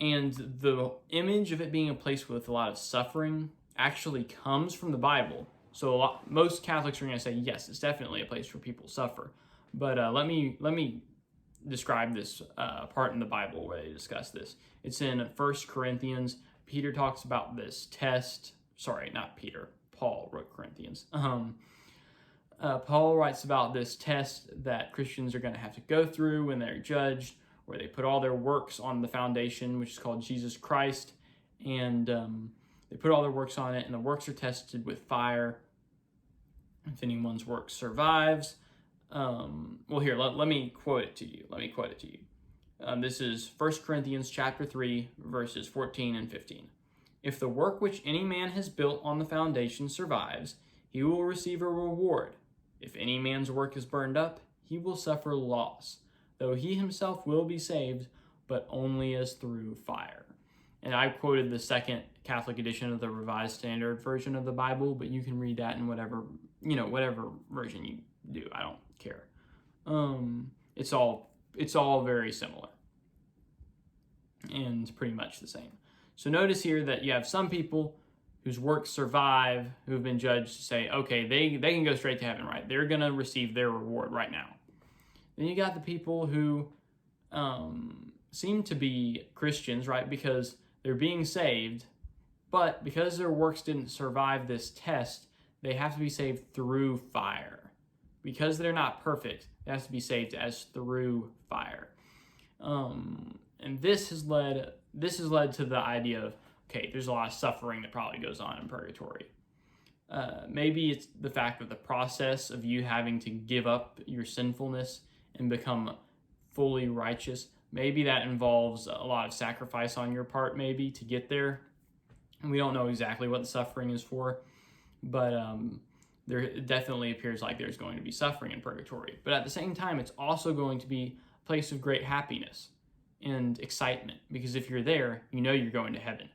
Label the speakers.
Speaker 1: And the image of it being a place with a lot of suffering actually comes from the Bible. So most Catholics are going to say, yes, it's definitely a place where people suffer. But let me describe this part in the Bible where they discuss this. It's in 1 Corinthians. Peter talks about this test. Sorry, not Peter. Paul wrote Corinthians. Paul writes about this test that Christians are going to have to go through when they're judged, where they put all their works on the foundation, which is called Jesus Christ, and they put all their works on it, and the works are tested with fire. If anyone's work survives, well, here, let me quote it to you. This is 1 Corinthians chapter 3, verses 14 and 15. If the work which any man has built on the foundation survives, he will receive a reward. If any man's work is burned up, he will suffer loss, though he himself will be saved, but only as through fire. And I quoted the second Catholic edition of the Revised Standard Version of the Bible, but you can read that in whatever version you do. I don't care. It's all very similar and pretty much the same. So notice here that you have some people whose works survive, who have been judged to say, okay, they can go straight to heaven, right? They're going to receive their reward right now. Then you got the people who seem to be Christians, right? Because they're being saved, but because their works didn't survive this test, they have to be saved through fire. Because they're not perfect, they have to be saved as through fire. And this has led to the idea of, okay, there's a lot of suffering that probably goes on in purgatory. Maybe it's the fact of the process of you having to give up your sinfulness and become fully righteous. Maybe that involves a lot of sacrifice on your part, maybe, to get there. And we don't know exactly what the suffering is for, but there definitely appears like there's going to be suffering in purgatory. But at the same time, it's also going to be a place of great happiness and excitement, because if you're there, you know you're going to heaven.